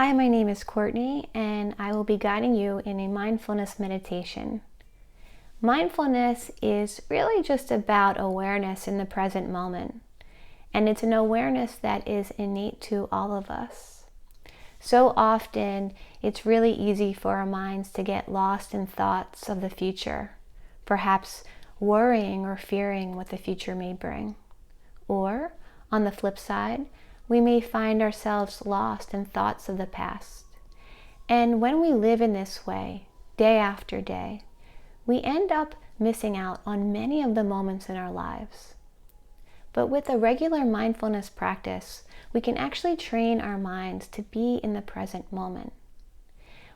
Hi, my name is Courtney, and I will be guiding you in a mindfulness meditation. Mindfulness is really just about awareness in the present moment, and it's an awareness that is innate to all of us. So often, it's really easy for our minds to get lost in thoughts of the future, perhaps worrying or fearing what the future may bring. Or, on the flip side, we may find ourselves lost in thoughts of the past. And when we live in this way, day after day, we end up missing out on many of the moments in our lives. But with a regular mindfulness practice, we can actually train our minds to be in the present moment.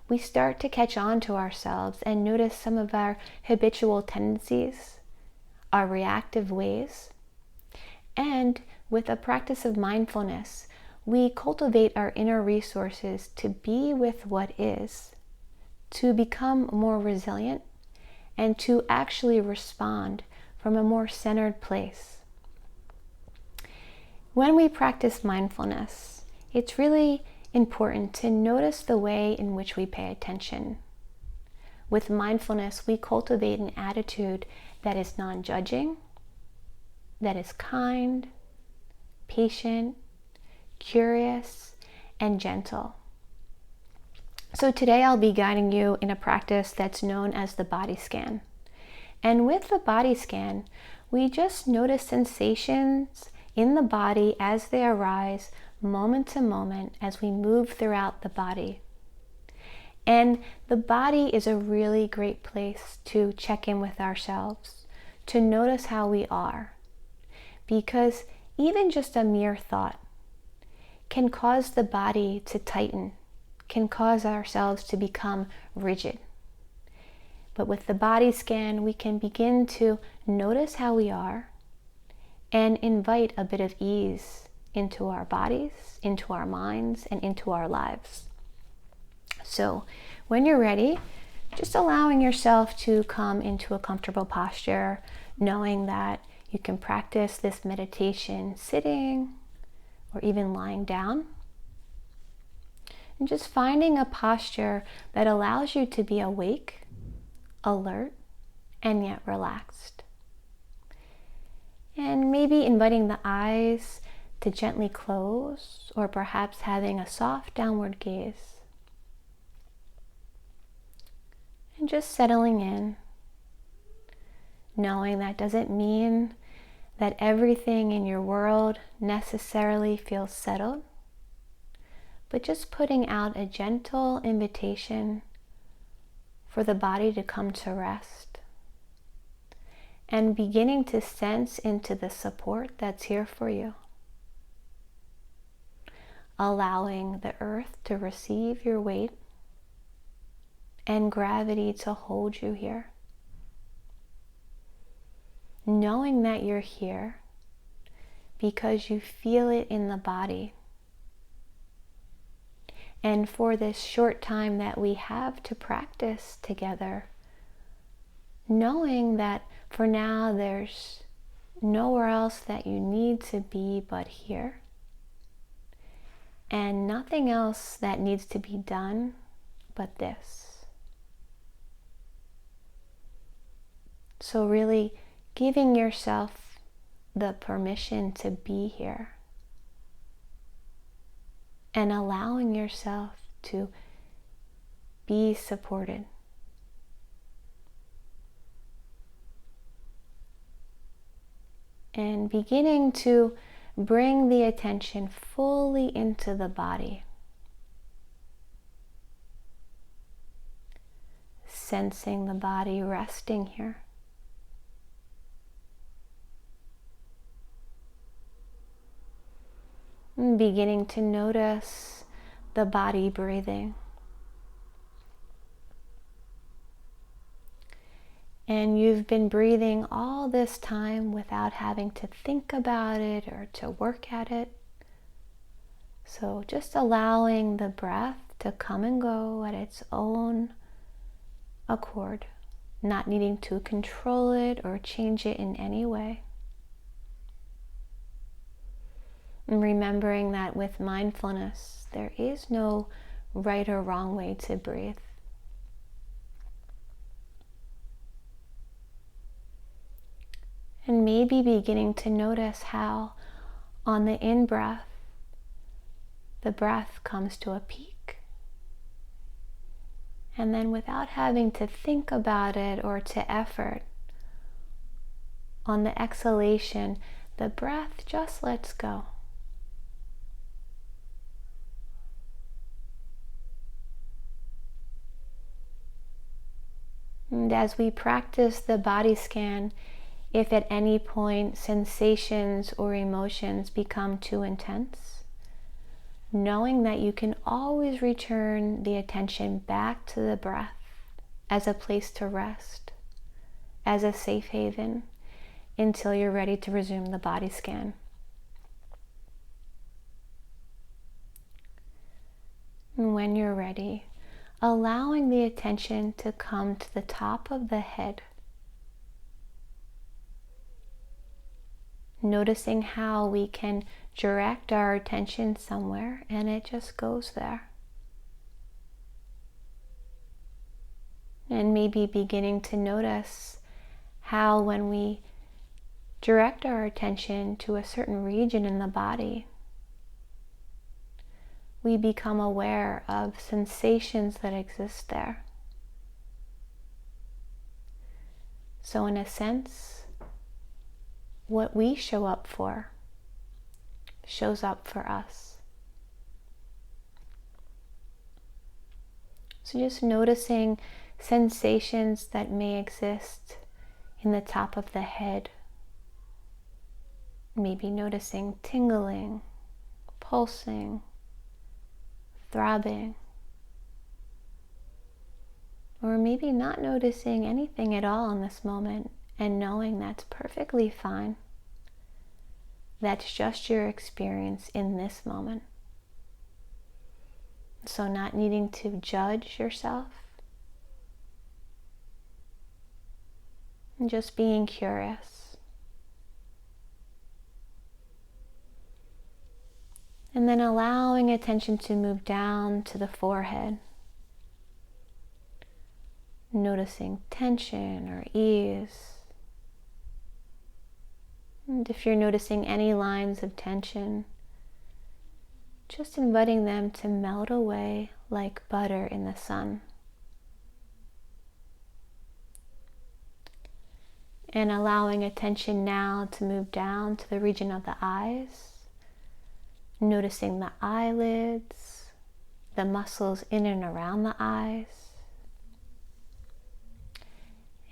We start to catch on to ourselves and notice some of our habitual tendencies, our reactive ways, and with a practice of mindfulness, we cultivate our inner resources to be with what is, to become more resilient, and to actually respond from a more centered place. When we practice mindfulness, it's really important to notice the way in which we pay attention. With mindfulness, we cultivate an attitude that is non-judging, that is kind, patient, curious, and gentle. So today I'll be guiding you in a practice that's known as the body scan. And with the body scan, we just notice sensations in the body as they arise moment to moment as we move throughout the body. And the body is a really great place to check in with ourselves, to notice how we are. Because even just a mere thought can cause the body to tighten, can cause ourselves to become rigid. But with the body scan, we can begin to notice how we are and invite a bit of ease into our bodies, into our minds, and into our lives. So when you're ready, just allowing yourself to come into a comfortable posture, knowing that you can practice this meditation sitting or even lying down. And just finding a posture that allows you to be awake, alert, and yet relaxed. And maybe inviting the eyes to gently close, or perhaps having a soft downward gaze. And just settling in, knowing that doesn't mean that everything in your world necessarily feels settled, but just putting out a gentle invitation for the body to come to rest and beginning to sense into the support that's here for you. Allowing the earth to receive your weight and gravity to hold you here. Knowing that you're here because you feel it in the body. And for this short time that we have to practice together, knowing that for now there's nowhere else that you need to be but here, and nothing else that needs to be done but this. So really giving yourself the permission to be here and allowing yourself to be supported. And beginning to bring the attention fully into the body. Sensing the body resting here. And beginning to notice the body breathing. And you've been breathing all this time without having to think about it or to work at it. So just allowing the breath to come and go at its own accord, not needing to control it or change it in any way. And remembering that with mindfulness, there is no right or wrong way to breathe. And maybe beginning to notice how on the in-breath, the breath comes to a peak. And then without having to think about it or to effort, on the exhalation, the breath just lets go. And as we practice the body scan, if at any point sensations or emotions become too intense, knowing that you can always return the attention back to the breath as a place to rest, as a safe haven, until you're ready to resume the body scan. And when you're ready, allowing the attention to come to the top of the head, noticing how we can direct our attention somewhere and it just goes there. And maybe beginning to notice how when we direct our attention to a certain region in the body, we become aware of sensations that exist there. So in a sense, what we show up for shows up for us. So just noticing sensations that may exist in the top of the head. Maybe noticing tingling, pulsing, throbbing. Or maybe not noticing anything at all in this moment and knowing that's perfectly fine. That's just your experience in this moment. So not needing to judge yourself. And just being curious. And then allowing attention to move down to the forehead. Noticing tension or ease. And if you're noticing any lines of tension, just inviting them to melt away like butter in the sun. And allowing attention now to move down to the region of the eyes, noticing the eyelids, the muscles in and around the eyes,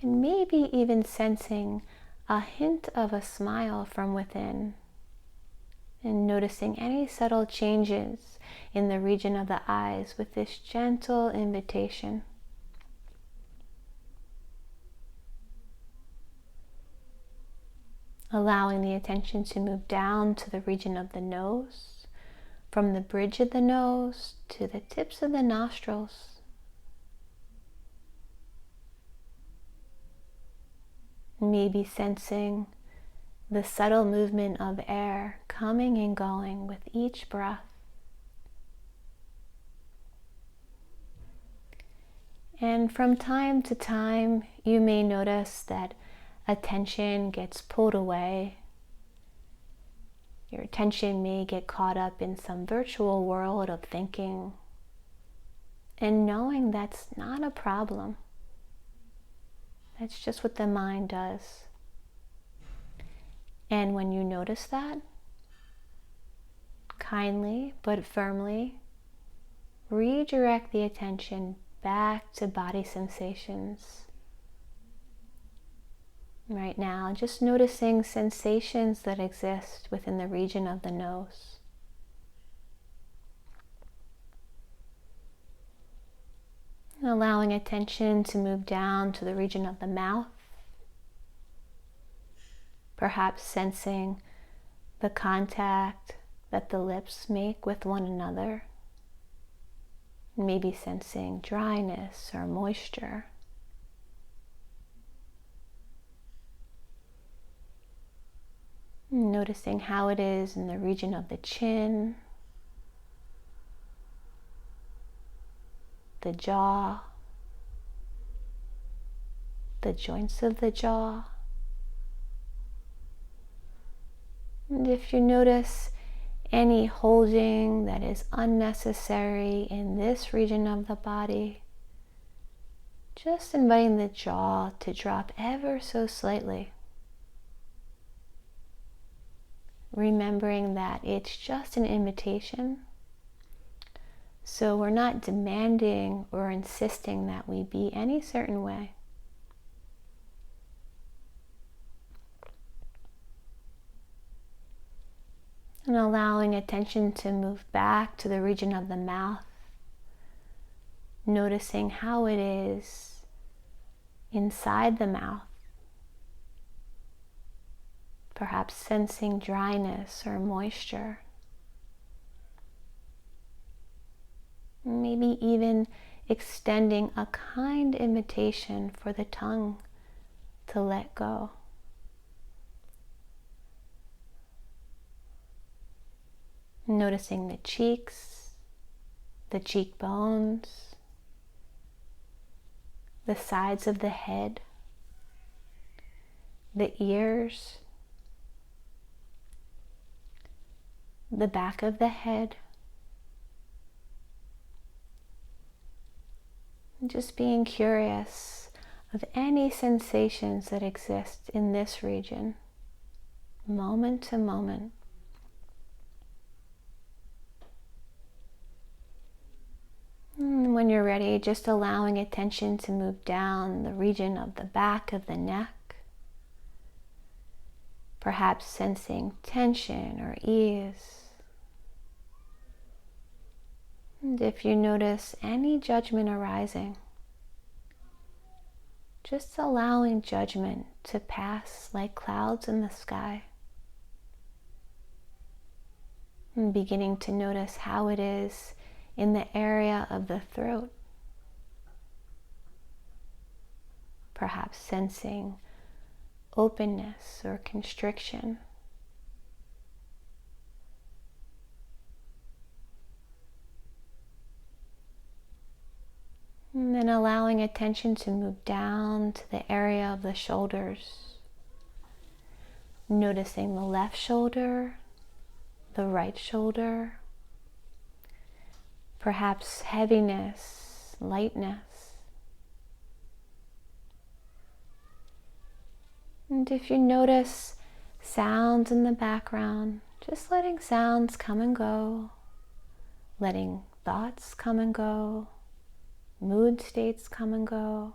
and maybe even sensing a hint of a smile from within, and noticing any subtle changes in the region of the eyes with this gentle invitation. Allowing the attention to move down to the region of the nose, from the bridge of the nose to the tips of the nostrils. Maybe sensing the subtle movement of air coming and going with each breath. And from time to time, you may notice that attention gets pulled away. Your attention may get caught up in some virtual world of thinking. And knowing that's not a problem. That's just what the mind does. And when you notice that, kindly but firmly redirect the attention back to body sensations. Right now, just noticing sensations that exist within the region of the nose. Allowing attention to move down to the region of the mouth. Perhaps sensing the contact that the lips make with one another. Maybe sensing dryness or moisture. Noticing how it is in the region of the chin. the jaw, the joints of the jaw. And if you notice any holding that is unnecessary in this region of the body, just inviting the jaw to drop ever so slightly. Remembering that it's just an invitation. So we're not demanding or insisting that we be any certain way. And allowing attention to move back to the region of the mouth, noticing how it is inside the mouth, perhaps sensing dryness or moisture, maybe even extending a kind invitation for the tongue to let go. Noticing the cheeks, the cheekbones, the sides of the head, the ears, the back of the head. And just being curious of any sensations that exist in this region, moment to moment. And when you're ready, just allowing attention to move down the region of the back of the neck, perhaps sensing tension or ease. And if you notice any judgment arising, just allowing judgment to pass like clouds in the sky. And beginning to notice how it is in the area of the throat. Perhaps sensing openness or constriction. And then allowing attention to move down to the area of the shoulders. Noticing the left shoulder, the right shoulder, perhaps heaviness, lightness. And if you notice sounds in the background, just letting sounds come and go, letting thoughts come and go, mood states come and go,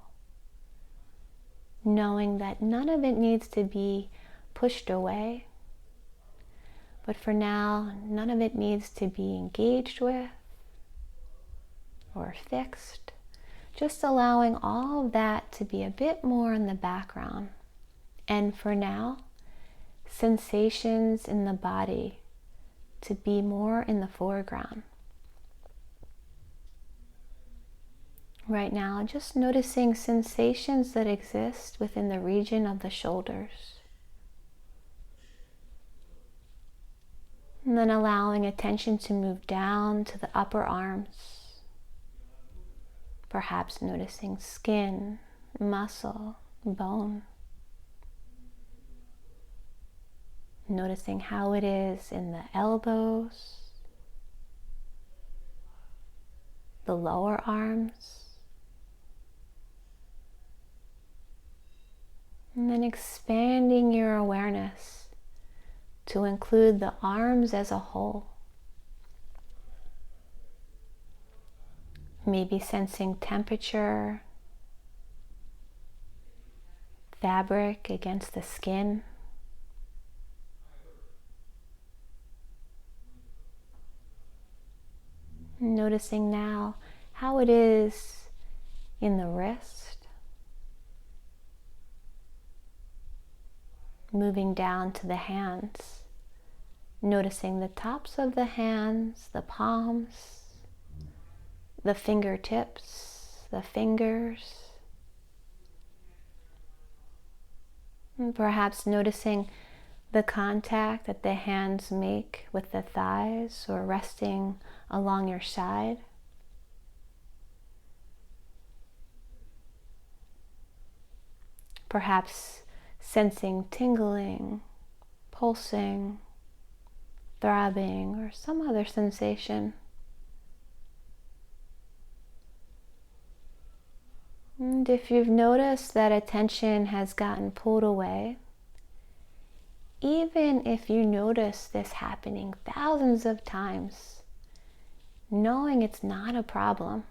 knowing that none of it needs to be pushed away, but for now, none of it needs to be engaged with or fixed. Just allowing all of that to be a bit more in the background. And for now, sensations in the body to be more in the foreground. Right now, just noticing sensations that exist within the region of the shoulders. And then allowing attention to move down to the upper arms. Perhaps noticing skin, muscle, bone. Noticing how it is in the elbows, the lower arms. And then expanding your awareness to include the arms as a whole. Maybe sensing temperature, fabric against the skin. Noticing now how it is in the wrist, moving down to the hands, noticing the tops of the hands, the palms, the fingertips, the fingers, and perhaps noticing the contact that the hands make with the thighs or resting along your side. perhaps sensing tingling, pulsing, throbbing, or some other sensation. And if you've noticed that attention has gotten pulled away, even if you notice this happening thousands of times, knowing it's not a problem,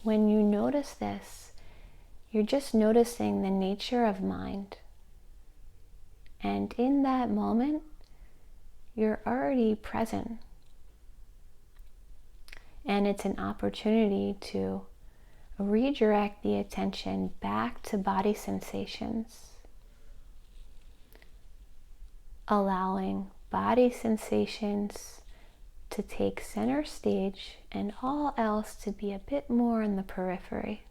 when you notice this, you're just noticing the nature of mind. And in that moment, you're already present. And it's an opportunity to redirect the attention back to body sensations, allowing body sensations to take center stage and all else to be a bit more in the periphery.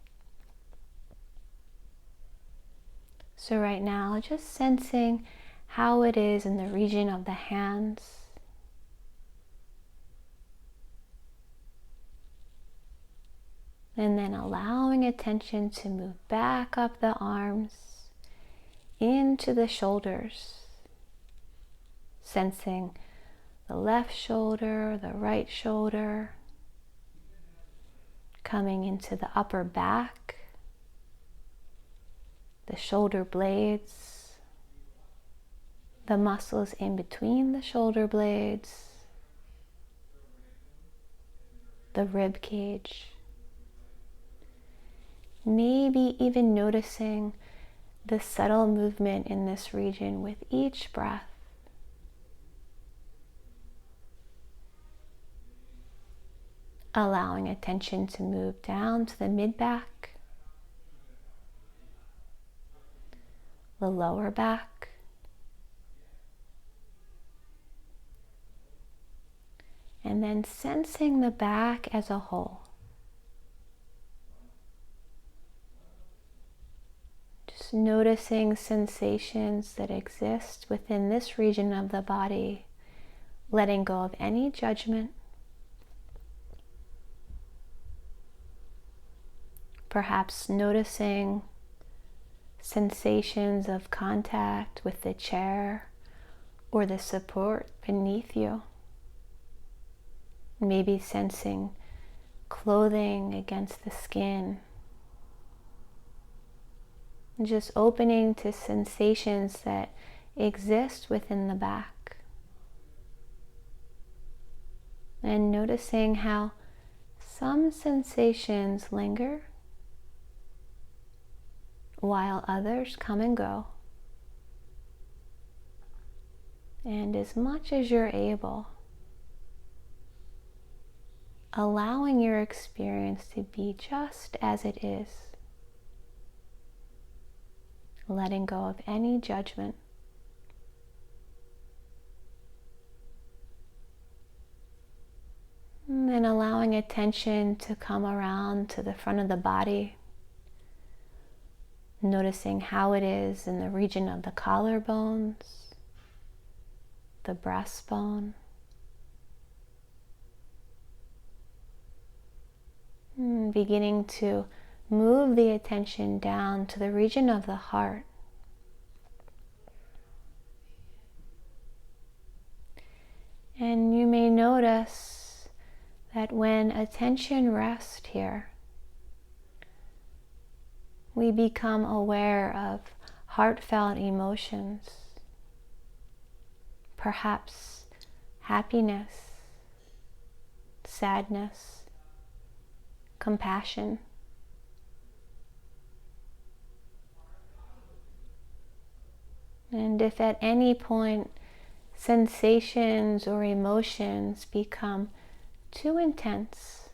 So right now, just sensing how it is in the region of the hands, and then allowing attention to move back up the arms into the shoulders, sensing the left shoulder, the right shoulder, coming into the upper back, the shoulder blades, the muscles in between the shoulder blades, the rib cage. Maybe even noticing the subtle movement in this region with each breath. Allowing attention to move down to the mid-back, the lower back, and then sensing the back as a whole. Just noticing sensations that exist within this region of the body, letting go of any judgment. Perhaps noticing sensations of contact with the chair or the support beneath you. Maybe sensing clothing against the skin. Just opening to sensations that exist within the back. And noticing how some sensations linger while others come and go. And as much as you're able, allowing your experience to be just as it is. Letting go of any judgment. And then allowing attention to come around to the front of the body. Noticing how it is in the region of the collarbones, the breastbone. And beginning to move the attention down to the region of the heart. And you may notice that when attention rests here, we become aware of heartfelt emotions, perhaps happiness, sadness, compassion. And if at any point sensations or emotions become too intense,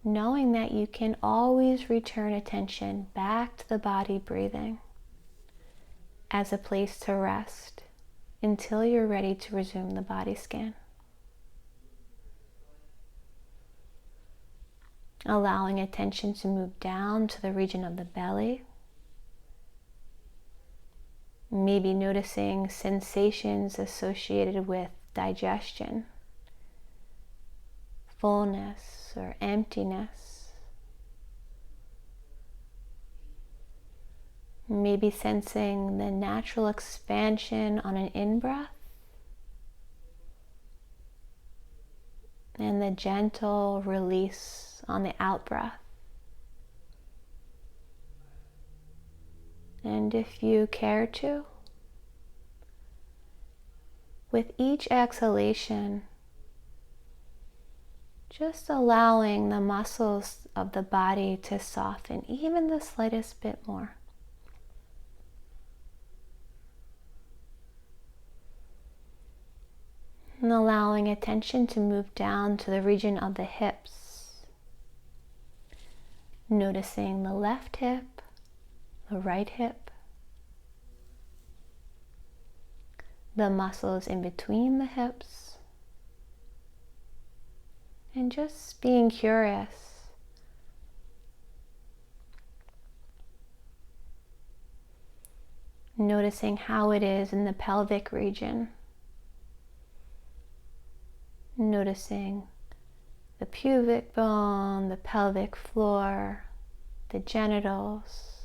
knowing that you can always return attention back to the body breathing as a place to rest until you're ready to resume the body scan. Allowing attention to move down to the region of the belly. Maybe noticing sensations associated with digestion, fullness or emptiness. Maybe sensing the natural expansion on an in-breath and the gentle release on the out-breath. And if you care to, with each exhalation, just allowing the muscles of the body to soften even the slightest bit more. And allowing attention to move down to the region of the hips. Noticing the left hip, the right hip, the muscles in between the hips, and just being curious. Noticing how it is in the pelvic region. Noticing the pubic bone, the pelvic floor, the genitals.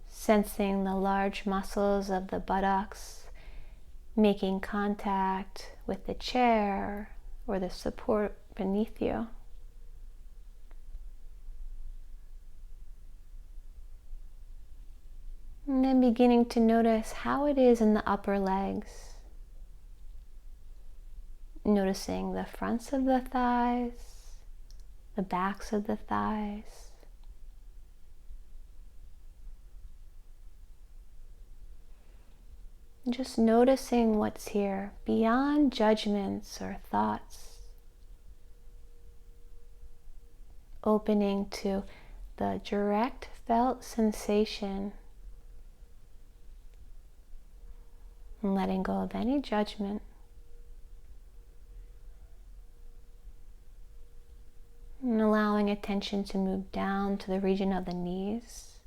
Sensing the large muscles of the buttocks making contact with the chair or the support beneath you. And then beginning to notice how it is in the upper legs. Noticing the fronts of the thighs, the backs of the thighs. Just noticing what's here beyond judgments or thoughts. Opening to the direct felt sensation. And letting go of any judgment. And allowing attention to move down to the region of the knees.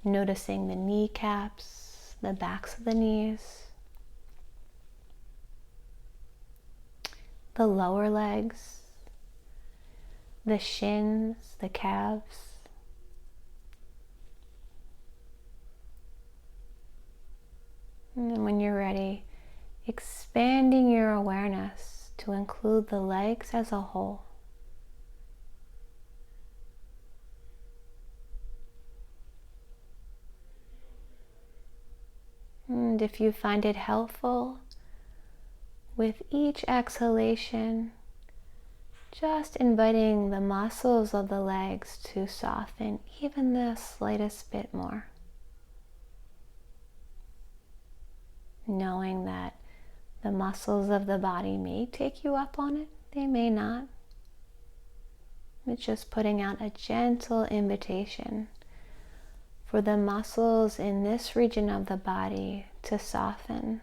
Noticing the kneecaps, the backs of the knees, the lower legs, the shins, the calves. And then when you're ready, expanding your awareness to include the legs as a whole. And if you find it helpful, with each exhalation, just inviting the muscles of the legs to soften even the slightest bit more. Knowing that the muscles of the body may take you up on it, they may not. It's just putting out a gentle invitation for the muscles in this region of the body to soften.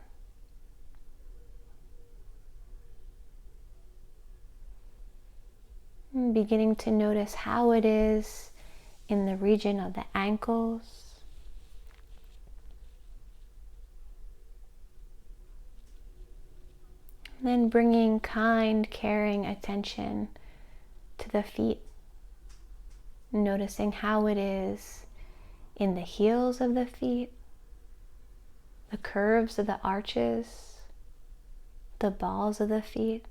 And beginning to notice how it is in the region of the ankles. And then bringing kind, caring attention to the feet. Noticing how it is in the heels of the feet, the curves of the arches, the balls of the feet,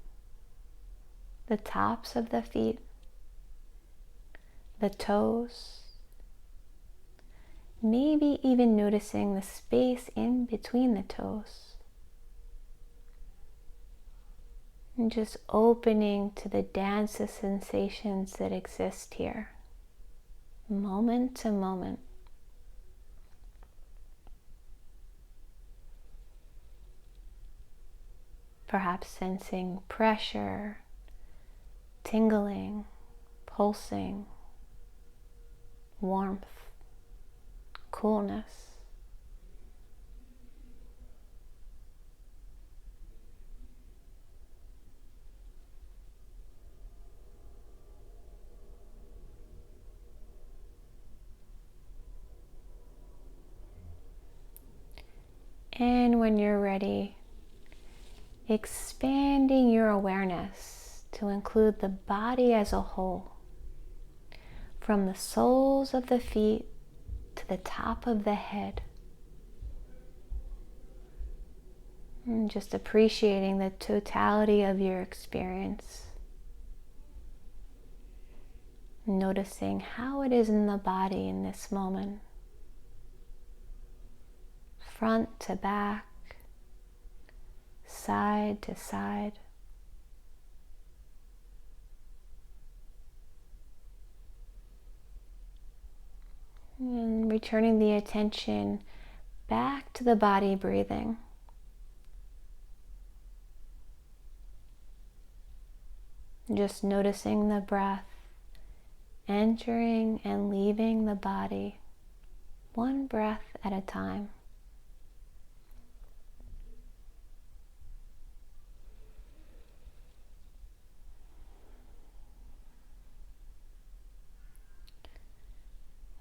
the tops of the feet, the toes, maybe even noticing the space in between the toes. And just opening to the dance of sensations that exist here, moment to moment. Perhaps sensing pressure, tingling, pulsing, warmth, coolness. And when you're ready, expanding your awareness to include the body as a whole, from the soles of the feet to the top of the head. And just appreciating the totality of your experience. Noticing how it is in the body in this moment. Front to back, side to side. And returning the attention back to the body breathing. Just noticing the breath entering and leaving the body, one breath at a time.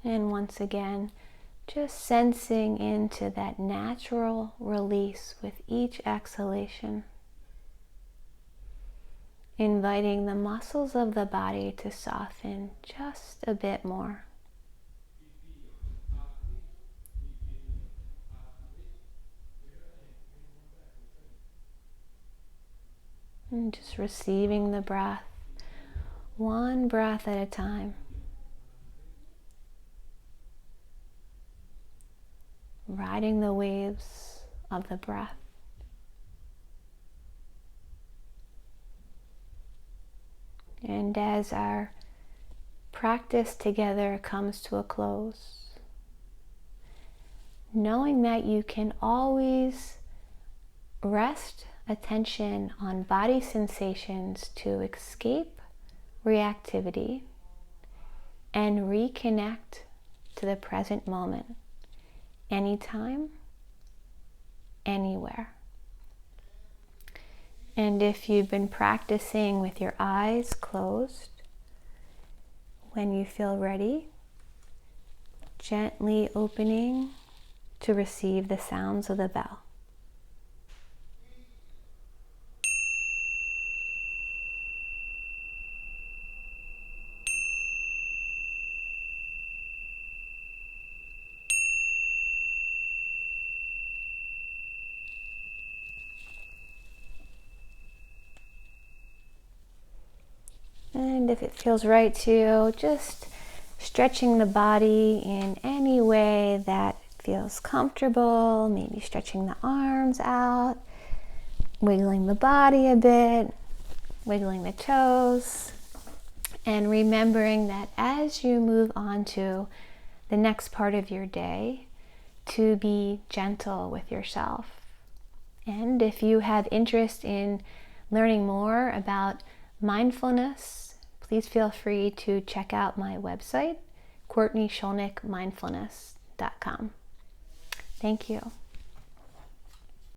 And once again, just sensing into that natural release with each exhalation. Inviting the muscles of the body to soften just a bit more. And just receiving the breath, one breath at a time. Riding the waves of the breath. And as our practice together comes to a close, knowing that you can always rest attention on body sensations to escape reactivity and reconnect to the present moment, anytime, anywhere. And if you've been practicing with your eyes closed, when you feel ready, gently opening to receive the sounds of the bell. And if it feels right to you, just stretching the body in any way that feels comfortable, maybe stretching the arms out, wiggling the body a bit, wiggling the toes, and remembering that as you move on to the next part of your day, to be gentle with yourself. And if you have interest in learning more about mindfulness, please feel free to check out my website, CourtneyScholnickMindfulness.com. Thank you.